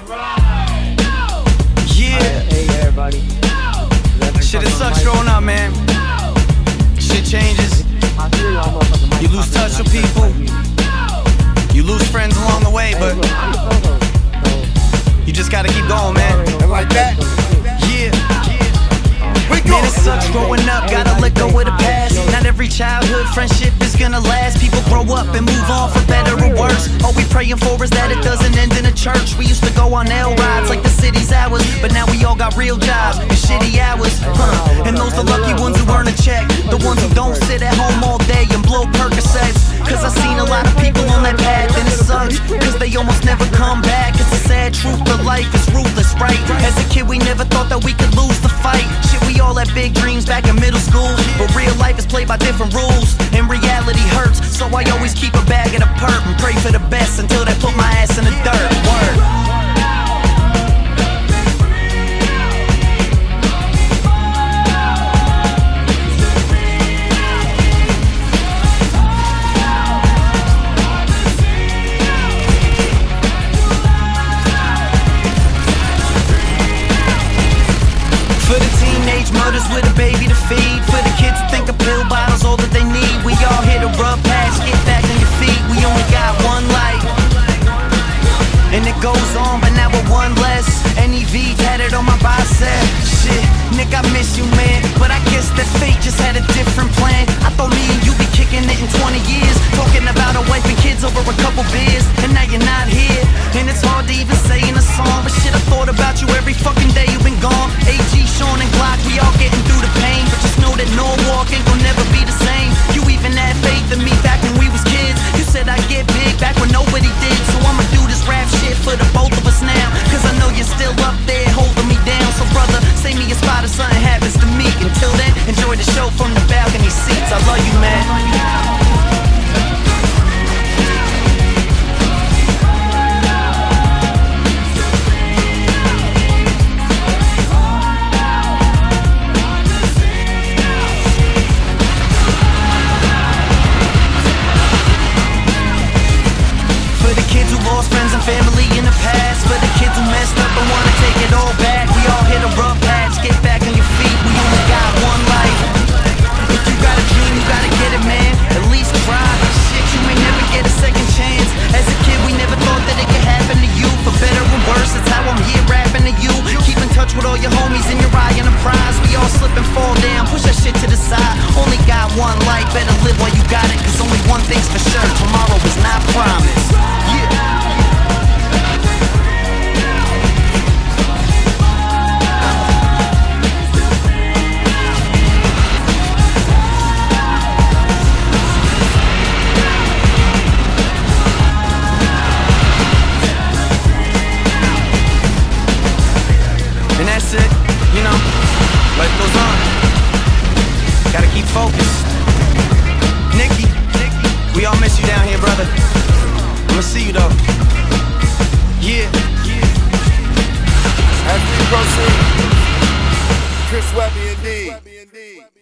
Yeah. Hey everybody. Shit, it sucks growing up, man. Shit changes. You lose touch with people. You lose friends along the way, but you just gotta keep going, man. And like that, Yeah. Man, it sucks growing up, gotta let go of the past. Not every childhood friendship is gonna last. People grow up and move on for better or worse. All we praying for is that it doesn't end in a church. We used to go on L rides like the city's ours, but now we all got real jobs and shitty hours. And those the lucky ones who earn a check, the ones who don't sit at home all day and blow Percocets. Cause I seen a lot of people on that path, and it sucks cause they almost never come back. It's a sad truth, but life is ruthless, right? As a kid we never thought that we could lose the fight. Shit, we all had big dreams back in middle school, but real life is played by different rules, and reality hurts. So I always keep a bag of the perp and pray for the best until they put my ass in the dirt. Word. For the teenage mothers with a baby to feed, for the kids who think a pill bottle's all that they need. We all hit a rough patch, get back on your feet. We only got one life, and it goes on, but now we're one less. NEV tatted on my bicep. Shit, Nick, I miss you, man, but I guess that fate just had a different plan. I thought me and you be kicking it in 20 years, talking about a wife and kids over a couple beers, and now you're not here. And it's hard to even say in a song, but shit, I thought about you every fucking day you've been gone. AG, Sean, and Glock, we all getting through the pain, but just know that Norwalk ain't gon' never be the same. You even had faith in me back when we was kids. You said I'd get big back when nobody did, so I'ma do this rap shit for the both of us now, cause I know you're still up there holding me down. So brother, save me a spot if something happens to me. Until then, enjoy the show from the balcony seats. I love you, man. Kids who lost friends and family in the past, for the kids who messed up and wanna take it all back. We all hit a rough patch, get back on your feet. We only got one life. If you got a dream, you gotta get it, man. At least try. Shit, you may never get a second chance. As a kid, we never thought that it could happen to you. For better or worse, that's how I'm here rapping to you. Keep in touch with all your homies in your eye and a prize. We all slip and fall down, push that shit to the side. Only got one life, better live while you got it, cause only one thing's for sure, tomorrow is not promised. And that's it, you know, life goes on. Gotta keep focused. Nicky, we all miss you down here, brother. I'ma see you though. Yeah. as we proceed, Chris Webby indeed.